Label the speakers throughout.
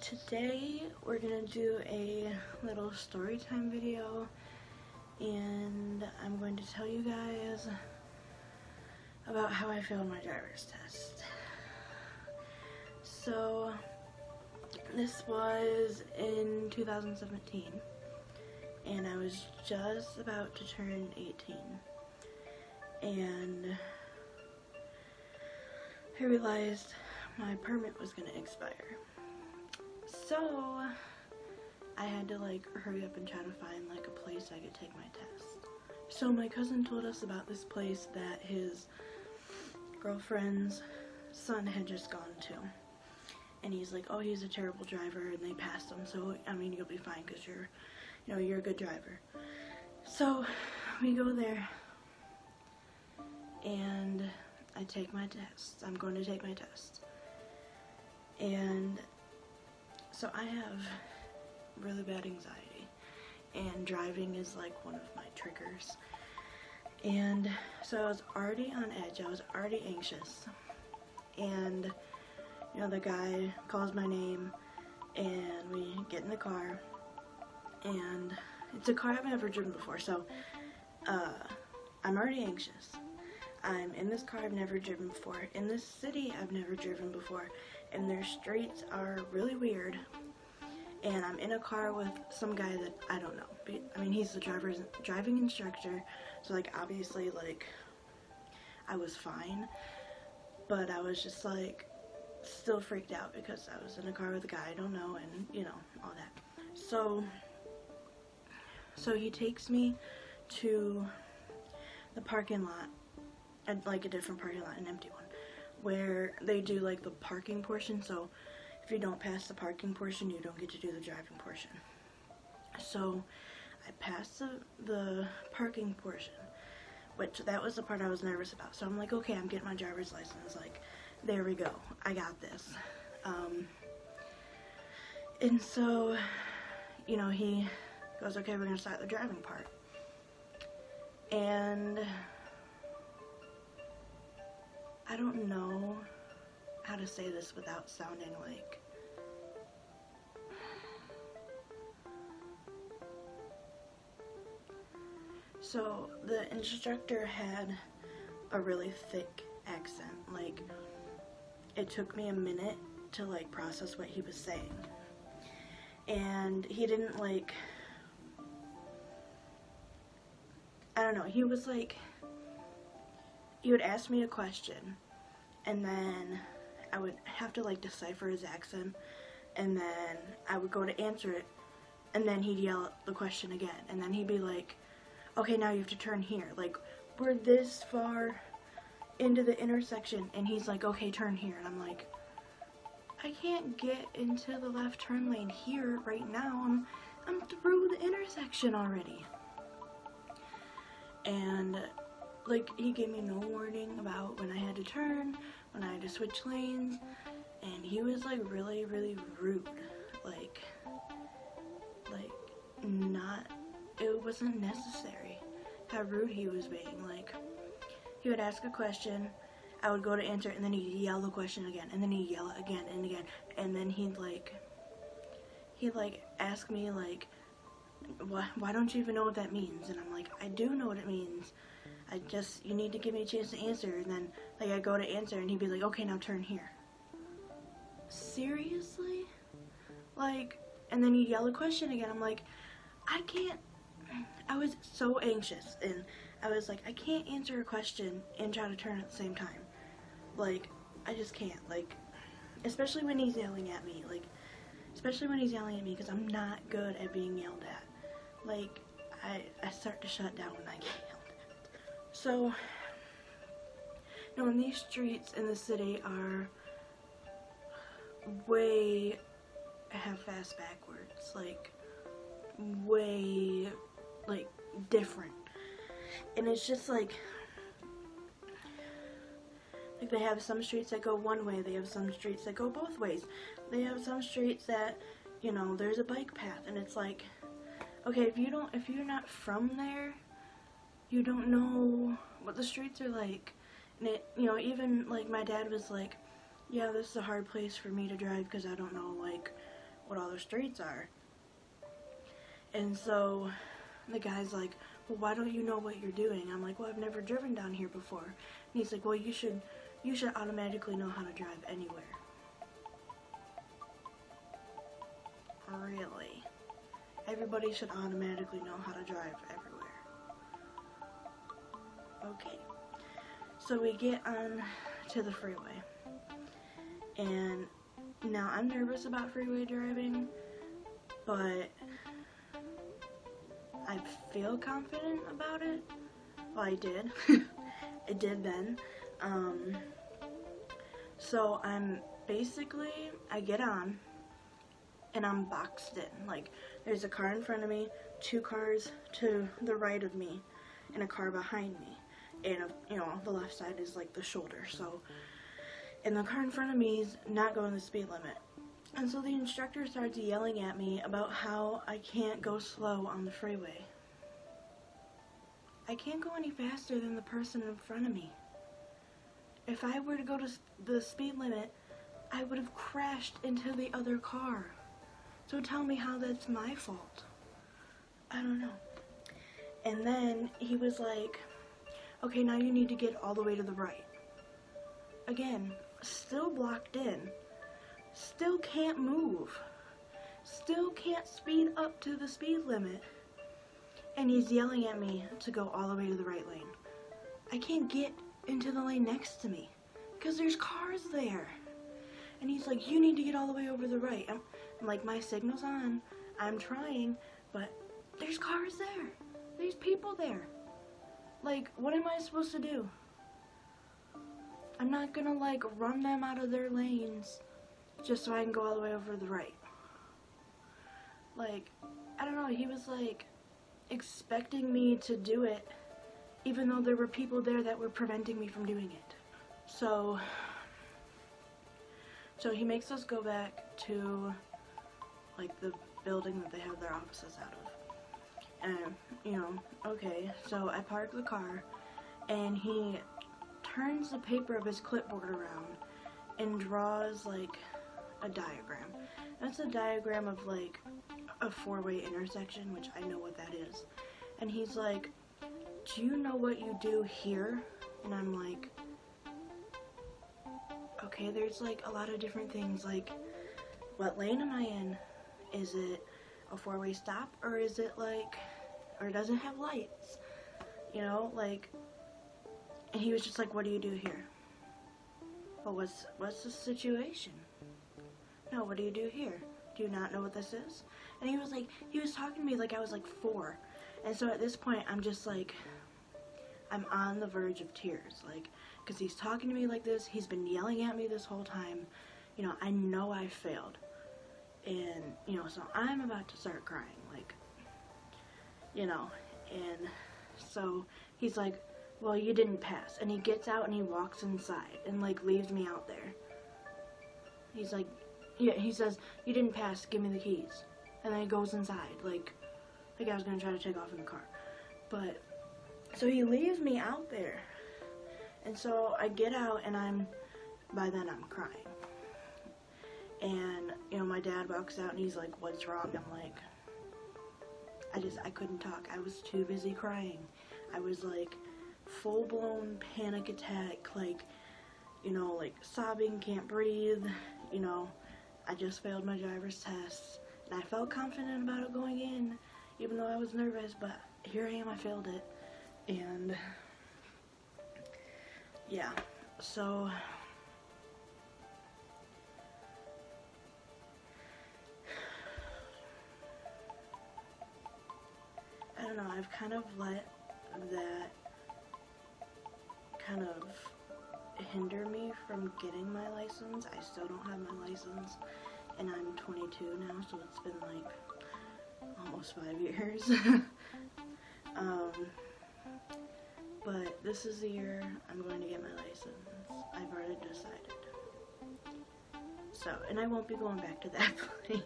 Speaker 1: Today we're gonna do a little story time video, and I'm going to tell you guys about how I failed my driver's test. So this was in 2017 and I was just about to turn 18, and I realized my permit was gonna expire. So I had to hurry up and try to find a place I could take my test. So my cousin told us about this place that his girlfriend's son had just gone to, and he's like, oh, he's a terrible driver, and they passed him, so I mean, you'll be fine because you're a good driver. So we go there and I take my test. I'm going to take my test, and so I have really bad anxiety, and driving is one of my triggers. And so I was already on edge, I was already anxious, and the guy calls my name and we get in the car, and it's a car I've never driven before, so I'm already anxious. I'm in this car I've never driven before, in this city I've never driven before, and their streets are really weird, and I'm in a car with some guy that I don't know. I mean, he's the driving instructor, so obviously I was fine, but I was just still freaked out because I was in a car with a guy I don't know, and all that. So he takes me to the parking lot, and a different parking lot, an empty one, where they do the parking portion. So if you don't pass the parking portion, you don't get to do the driving portion. So I passed the parking portion, which that was the part I was nervous about. So I'm like, okay, I'm getting my driver's license, there we go, I got this. And so he goes, okay, we're gonna start the driving part. And I don't know how to say this without sounding so the instructor had a really thick accent. It took me a minute to process what he was saying, and he didn't I don't know, he was he would ask me a question, and then I would have to decipher his accent, and then I would go to answer it, and then he'd yell the question again, and then he'd be like, okay, now you have to turn here, we're this far into the intersection, and he's like, okay, turn here, and I'm like, I can't get into the left turn lane here right now, I'm through the intersection already. And he gave me no warning about when I had to turn, when I had to switch lanes, and he was really, really rude. It wasn't necessary how rude he was being. He would ask a question, I would go to answer it, and then he'd yell the question again, and then he'd yell it again and again, and then he'd ask me why don't you even know what that means? And I'm like, I do know what it means, you need to give me a chance to answer. And then I go to answer, and he'd be like, okay, now turn here. Seriously? And then he'd yell a question again. I'm like, I was so anxious, and I was like, I can't answer a question and try to turn at the same time. I just can't, especially when he's yelling at me, because I'm not good at being yelled at. I start to shut down when I get yelled at. So, when these streets in the city are way half-ass backwards, way, different. And it's just they have some streets that go one way, they have some streets that go both ways. They have some streets that, there's a bike path, and it's okay, if you're not from there, you don't know what the streets are like. And it, even my dad was yeah, this is a hard place for me to drive because I don't know what all the streets are. And so the guy's like, well, why don't you know what you're doing? I'm like, well, I've never driven down here before. And he's like, well, you should automatically know how to drive anywhere. Really? Everybody should automatically know how to drive everywhere. Okay. So we get on to the freeway. And now I'm nervous about freeway driving, but I feel confident about it. Well, I did. I did then. So I get on, and I'm boxed in. Like, there's a car in front of me, 2 cars to the right of me, and a car behind me. And, the left side is like the shoulder, so. And the car in front of me is not going the speed limit. And so the instructor starts yelling at me about how I can't go slow on the freeway. I can't go any faster than the person in front of me. If I were to go to the speed limit, I would have crashed into the other car. So tell me how that's my fault. I don't know. And then he was like, okay, now you need to get all the way to the right. Again, still blocked in. Still can't move. Still can't speed up to the speed limit. And he's yelling at me to go all the way to the right lane. I can't get into the lane next to me because there's cars there. And he's like, you need to get all the way over to the right. I'm like, my signal's on. I'm trying, but there's cars there. There's people there. Like, what am I supposed to do? I'm not gonna, like, run them out of their lanes just so I can go all the way over to the right. Like, I don't know, he was, like, expecting me to do it even though there were people there that were preventing me from doing it. So he makes us go back to, like, the building that they have their offices out of. And, okay, so I park the car, and he turns the paper of his clipboard around and draws, like, a diagram. That's a diagram of, like, a 4-way intersection, which I know what that is. And he's like, do you know what you do here? And I'm like, okay, there's, like, a lot of different things. Like, what lane am I in? Is it a 4-way stop, or is it, like, or does it have lights? Like, and he was just like, what do you do here? Well, what's the situation? No, what do you do here? Do you not know what this is? And he was talking to me like I was like 4. And so at this point, I'm just like, I'm on the verge of tears. Like, because he's talking to me like this. He's been yelling at me this whole time. I know I failed. And, so I'm about to start crying. Like, and so he's like, well, you didn't pass. And he gets out and he walks inside and, like, leaves me out there. He's like, yeah, he says, you didn't pass, give me the keys. And then he goes inside, like I was gonna try to take off in the car. But, so he leaves me out there. And so I get out, and by then I'm crying. And, my dad walks out and he's like, what's wrong? I'm like, I couldn't talk. I was too busy crying. I was like, full-blown panic attack, like, like sobbing, can't breathe, I just failed my driver's test, and I felt confident about it going in, even though I was nervous, but here I am, I failed it. And yeah, so I don't know, I've kind of let that kind of hinder me from getting my license. I still don't have my license, and I'm 22 now, so it's been like almost 5 years. But this is the year I'm going to get my license. I've already decided. So, and I won't be going back to that place.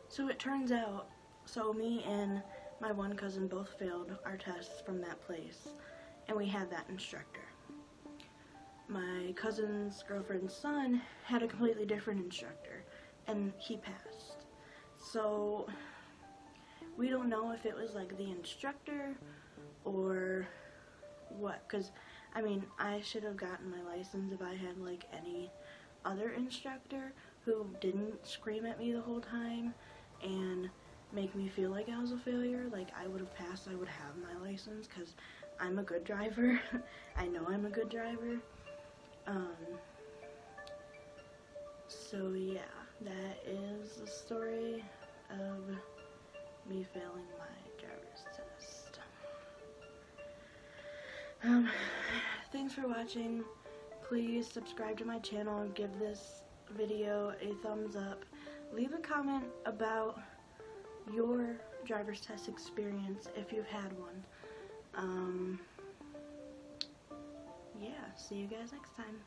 Speaker 1: So it turns out, so me and my one cousin both failed our tests from that place, and we had that instructor. my cousin's girlfriend's son had a completely different instructor, and he passed. So we don't know if it was like the instructor or what, because I mean, I should have gotten my license if I had like any other instructor who didn't scream at me the whole time and make me feel like I was a failure. Like, I would have passed, I would have my license, because I'm a good driver. I know I'm a good driver. So yeah, that is the story of me failing my driver's test. Thanks for watching. Please subscribe to my channel and give this video a thumbs up. Leave a comment about your driver's test experience if you've had one. Yeah, see you guys next time.